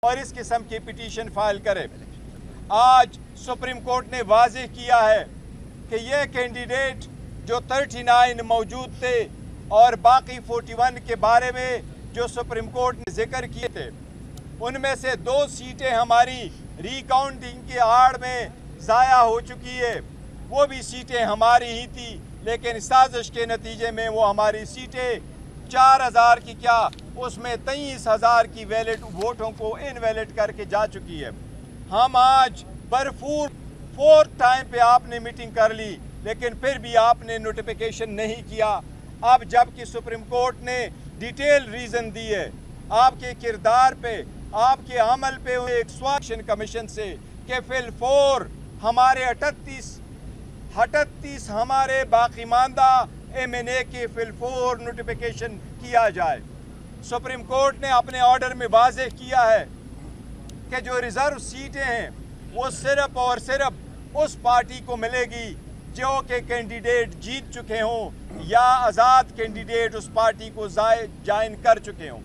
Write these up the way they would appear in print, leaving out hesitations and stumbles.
और इस किस्म की पिटीशन फाइल करे। आज सुप्रीम कोर्ट ने वाज़ेह किया है कि ये कैंडिडेट जो 39 मौजूद थे और बाकी 41 के बारे में जो सुप्रीम कोर्ट ने जिक्र किए थे, उनमें से 2 सीटें हमारी रिकाउंटिंग की आड़ में ज़ाया हो चुकी है। वो भी सीटें हमारी ही थी, लेकिन साजिश के नतीजे में वो हमारी सीटें 4000 की क्या उसमें 23,000 की वैलिड वोटों को इनवैलिड करके जा चुकी है। हम आज भरपूर 4th टाइम पे आपने मीटिंग कर ली, लेकिन फिर भी आपने नोटिफिकेशन नहीं किया। अब जबकि सुप्रीम कोर्ट ने डिटेल रीज़न दी है आपके किरदार पे, आपके अमल पे, एक इलेक्शन कमीशन से कि फिल-4 हमारे 38 हमारे बाकी मानदा MNA के फिल-4 नोटिफिकेशन किया जाए। सुप्रीम कोर्ट ने अपने ऑर्डर में वाज़ेह किया है कि जो रिजर्व सीटें हैं वो सिर्फ और सिर्फ उस पार्टी को मिलेगी जो के कैंडिडेट जीत चुके हों या आज़ाद कैंडिडेट उस पार्टी को ज्वाइन कर चुके हों।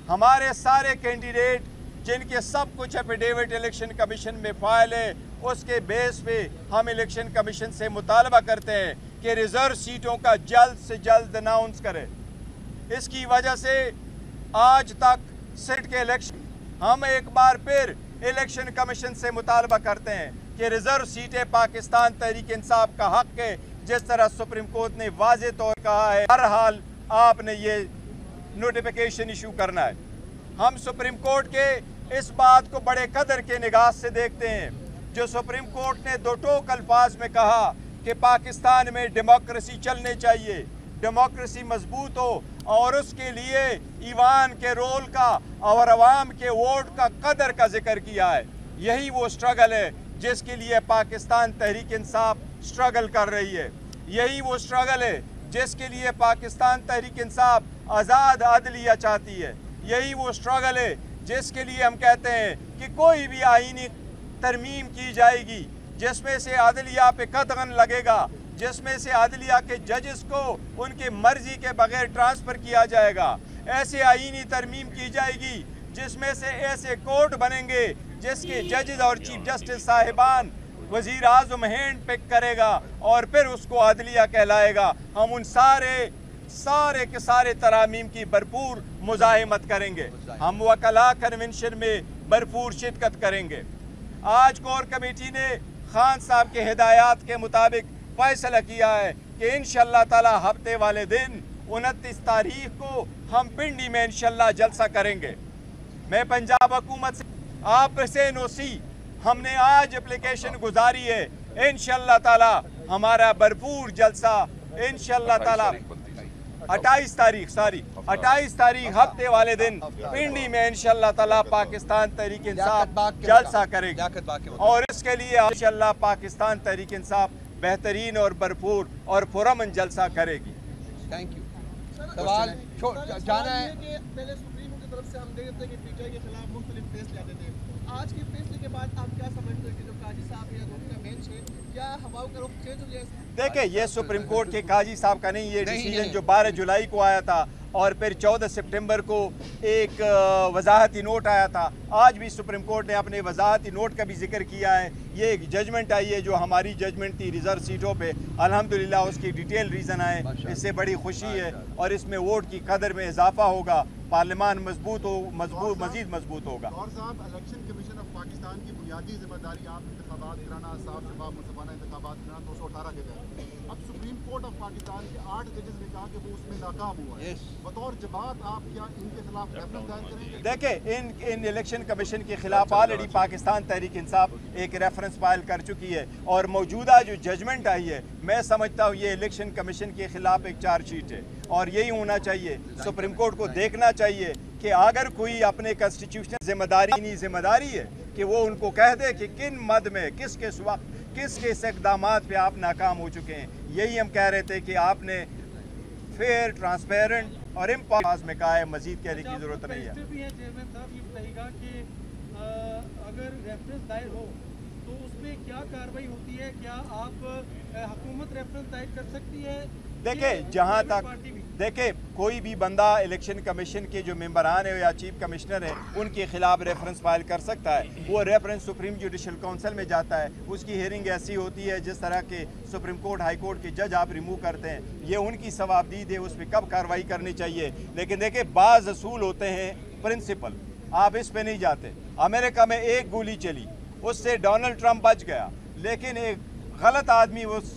हमारे सारे कैंडिडेट जिनके सब कुछ एफिडेविट इलेक्शन कमीशन में फाइल है, उसके बेस पे हम इलेक्शन कमीशन से मुतालबा करते हैं कि रिजर्व सीटों का जल्द से जल्द अनाउंस करें। इसकी वजह से आज तक सीट के इलेक्शन हम एक बार फिर इलेक्शन कमीशन से मुतालबा करते हैं कि रिजर्व सीटें पाकिस्तान तहरीक इंसाफ का हक है, जिस तरह सुप्रीम कोर्ट ने वाज़ेह तौर कहा है। हर हाल आपने ये नोटिफिकेशन इशू करना है। हम सुप्रीम कोर्ट के इस बात को बड़े कदर के निगाह से देखते हैं जो सुप्रीम कोर्ट ने 2 टोक अल्फाज में कहा कि पाकिस्तान में डेमोक्रेसी चलने चाहिए, डेमोक्रेसी मजबूत हो और उसके लिए ईवान के रोल का और अवाम के वोट का कदर का जिक्र किया है। यही वो स्ट्रगल है जिसके लिए पाकिस्तान तहरीक इंसाफ स्ट्रगल कर रही है। यही वो स्ट्रगल है जिसके लिए पाकिस्तान तहरीक इंसाफ आज़ाद अदलिया चाहती है। यही वो स्ट्रगल है जिसके लिए हम कहते हैं कि कोई भी आईनी तरमीम की जाएगी जिसमें से अदलिया पे कतगन लगेगा, जिसमें से अदलिया के जजेस को उनके मर्जी के बगैर ट्रांसफ़र किया जाएगा। ऐसे आईनी तरमीम की जाएगी जिसमें से ऐसे कोर्ट बनेंगे जिसके जजेस और चीफ जस्टिस साहिबान वज़ीर आज़म हैंड पिक करेगा और फिर उसको अदलिया कहलाएगा। हम उन सारे के सारे तरामीम की भरपूर मुज़ाहिमत करेंगे। हम वकला कन्वेंशन में भरपूर शिरकत करेंगे। आज कोर कमेटी ने खान साहब के हिदायत के मुताबिक फैसला किया है कि इंशाअल्लाह ताला हफ्ते वाले दिन 29 तारीख को हम पिंडी में इंशाअल्लाह जलसा करेंगे। मैं पंजाब हुकूमत से आपसे NOC हमने आज एप्लीकेशन गुजारी है। इंशाअल्लाह ताला हमारा भरपूर जलसा इंशाअल्लाह ताला 28 तारीख हफ्ते वाले दिन पिंडी में इंशाअल्लाह ताला पाकिस्तान तहरीक इंसाफ जलसा करेगी और इसके लिए इंशाअल्लाह पाकिस्तान तहरीक इंसाफ बेहतरीन और भरपूर और पुरअमन जलसा करेगी। Thank you. सवाल जाना है कि पहले सुप्रीम कोर्ट की तरफ से हम देखते थे कि पीटीआई के खिलाफ मुख्तलिफ फैसले आते थे। आज के फैसले के बाद आप क्या समझते हैं कि जो काजी साहब या उनका बेंच है, क्या हवाओं का रुख चेंज हो गया? देखिए, ये सुप्रीम कोर्ट के काजी साहब का नहीं, ये डिसीजन जो 12 जुलाई को आया था और फिर 14 सितंबर को एक वजाहती नोट आया था। आज भी सुप्रीम कोर्ट ने अपने वजाहती नोट का भी जिक्र किया है। ये एक जजमेंट आई है जो हमारी जजमेंट थी रिजर्व सीटों पे, अल्हम्दुलिल्लाह उसकी डिटेल रीज़न आए, इससे बड़ी खुशी है और इसमें वोट की कदर में इजाफा होगा, पार्लियामान मज़ीद मजबूत होगा। और साहब, इलेक्शन कमीशन ऑफ पाकिस्तान की बुनियादी जिम्मेदारी आप इंतखाबात कराना, साफ शफाफ मुनसिफाना इंतखाबात कराना 218 के तहत। अब सुप्रीम कोर्ट ऑफ पाकिस्तान के 8 जजेस ने कहा कि वो उसमें नाकाम हुआ है। बतौर जवाब आप क्या इनके खिलाफ रेफरेंस दायर करेंगे? देखिए, इन इलेक्शन कमीशन के खिलाफ ऑलरेडी पाकिस्तान तहरीक इंसाफ एक रेफरेंस फाइल कर चुकी है और मौजूदा जो जजमेंट आई है, मैं समझता हूँ ये इलेक्शन कमीशन के खिलाफ एक चार्जशीट है और यही होना चाहिए। सुप्रीम कोर्ट को देखना चाहिए कि अगर कोई अपने कॉन्स्टिट्यूशनल जिम्मेदारी है कि वो उनको कह दे कि किन मद में किस इकदाम पे आप नाकाम हो चुके हैं। यही हम कह रहे थे कि आपने फेयर, ट्रांसपेरेंट और इम्पास में कहा है, मजीद कहने की जरूरत नहीं है। चेयरमैन साहब, ये बताइएगा कि अगर रेफरेंस दायर हो तो उसमें क्या कार्रवाई होती है? क्या आप हुकूमत रेफरेंस दायर कर सकती है देखिए जहाँ तक देखिए कोई भी बंदा इलेक्शन कमीशन के जो मेंबरान है या चीफ कमिश्नर है उनके खिलाफ रेफरेंस फाइल कर सकता है। वो रेफरेंस सुप्रीम जुडिशल काउंसिल में जाता है, उसकी हियरिंग ऐसी होती है जिस तरह के सुप्रीम कोर्ट हाई कोर्ट के जज आप रिमूव करते हैं, ये उनकी सवाबदीद है, उस पर कब कार्रवाई करनी चाहिए। लेकिन देखिए बाज़ असूल होते हैं प्रिंसिपल, आप इस पे नहीं जाते। अमेरिका में एक गोली चली, उससे डोनाल्ड ट्रंप बच गया, लेकिन एक गलत आदमी उस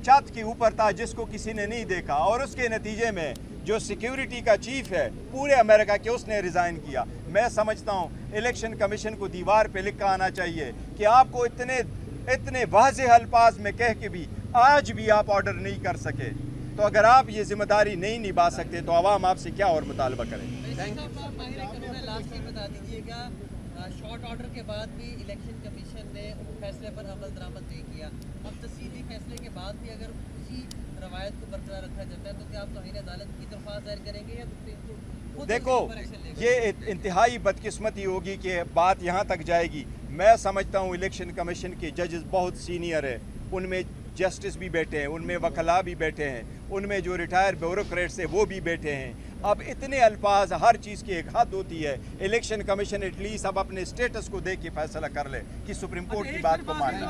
छत के ऊपर था जिसको किसी ने नहीं देखा, और उसके नतीजे में जो सिक्योरिटी का चीफ है पूरे अमेरिका के, उसने रिज़ाइन किया। मैं समझता हूँ इलेक्शन कमीशन को दीवार पे लिखा आना चाहिए कि आपको इतने वाज़ेह अल्फाज में कह के भी आज भी आप ऑर्डर नहीं कर सके, तो अगर आप ये जिम्मेदारी नहीं निभा सकते तो आवाम आपसे क्या और मुतालबा करें। लास्ट में बता दीजिएगा, शॉर्ट ऑर्डर के बाद भी इलेक्शन कमीशन ने फैसले पर अमल दरामद नहीं किया। अब तफसीली फैसले के बाद भी अगर उसी रवायत को बरकरार रखा जाता है तो क्या आप तौहीन अदालत की दरख्वास्त दायर करेंगे या खुद देखो ये इंतहाई बदकिस्मती होगी कि बात यहाँ तक जाएगी। मैं समझता हूँ इलेक्शन कमीशन के जजेस बहुत सीनियर है, उनमें जस्टिस भी बैठे हैं, उनमें वकला भी बैठे हैं, उनमें जो रिटायर ब्यूरोक्रेट्स है वो भी बैठे हैं। अब इतने अल्फाज, हर चीज़ की एक हद होती है। इलेक्शन कमीशन एटलीस्ट अब अपने स्टेटस को देख के फैसला कर ले कि सुप्रीम कोर्ट की बात को मानना।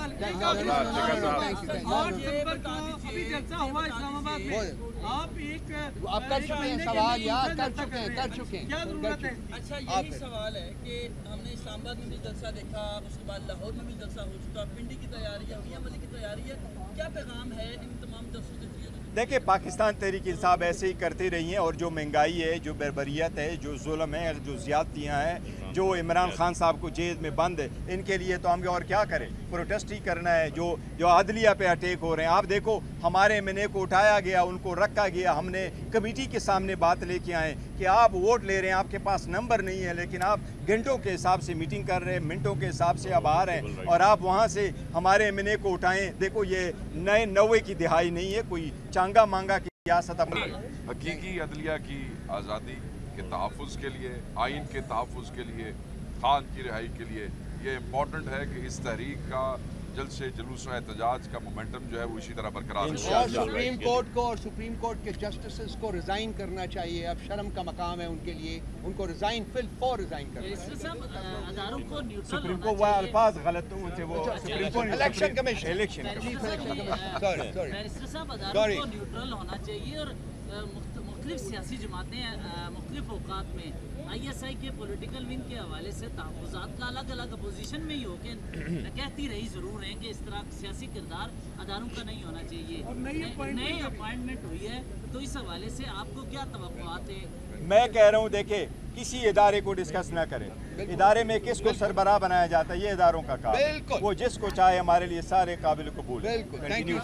आप एक आप कर चुके हैं सवाल यार, कर चुके हैं। अच्छा यही सवाल है कि हमने इस्लामाबाद में भी जलसा देखा, उसके बाद लाहौर में भी जलसा हो चुका, पिंडी की तैयारी है, मियां वाली की तैयारी है, क्या पैगाम है इन तमाम जलसों के जरिए? देखिए पाकिस्तान तहरीक इंसाफ ऐसे ही करती रही हैं, और जो महंगाई है, जो बर्बरियत है, जो जुल्म है, जो ज़्यादतियाँ हैं, जो इमरान खान साहब को जेल में बंद है, इनके लिए तो हम और क्या करें, प्रोटेस्ट ही करना है। जो अदलिया पे अटैक हो रहे हैं, आप देखो हमारे एमएनए को उठाया गया, उनको रखा गया, हमने कमेटी के सामने बात लेके आए कि आप वोट ले रहे हैं, आपके पास नंबर नहीं है, लेकिन आप घंटों के हिसाब से मीटिंग कर रहे हैं, मिनटों के हिसाब से अब आ रहे हैं, और आप वहाँ से हमारे एमएनए को उठाएं। देखो ये नए 90 की दिहाई नहीं है, कोई चांगा मांगा की सियासत अपनी। हकीकी अदलिया की आज़ादी के तहफ़्फ़ुज़ के लिए, आइन के तहफ़्फ़ुज़ के लिए, खान की रिहाई के लिए ये इम्पोर्टेंट है कि इस तहरीक का जल्द से जुलूस व एहतजाज का मोमेंटम जो है वो इसी तरह बरकरार है। और सुप्रीम कोर्ट को और सुप्रीम कोर्ट के जस्टिस को रिजाइन करना चाहिए। अब शर्म का मकाम है उनके लिए, उनको रिजाइन रिजाइन करना चाहिए। सुप्रीम कोर्ट वह अल्फाज गलत होते, वो supreme court election commission sorry neutral होना चाहिए, और मुख्तलिफ सियासी जमातें मुख्तलिफ औकात में ISI के पॉलिटिकल विंग के हवाले से तहफ़्फ़ुज़ात का अलग अलग अपोजिशन में ही होकर कहती रही ज़रूर हैं कि इस तरह सियासी किरदार अदारों का नहीं होना चाहिए। नई अपॉइंटमेंट हुई है तो इस हवाले से आपको क्या तवक्कुआत है? मैं कह रहा हूँ देखिए किसी इदारे को डिस्कस ना करें, इदारे में किसको सरबराह बनाया जाता है ये इदारों का काम, वो जिसको चाहे, हमारे लिए सारे काबिल कबूल। बिल्कुल, थैंक यू।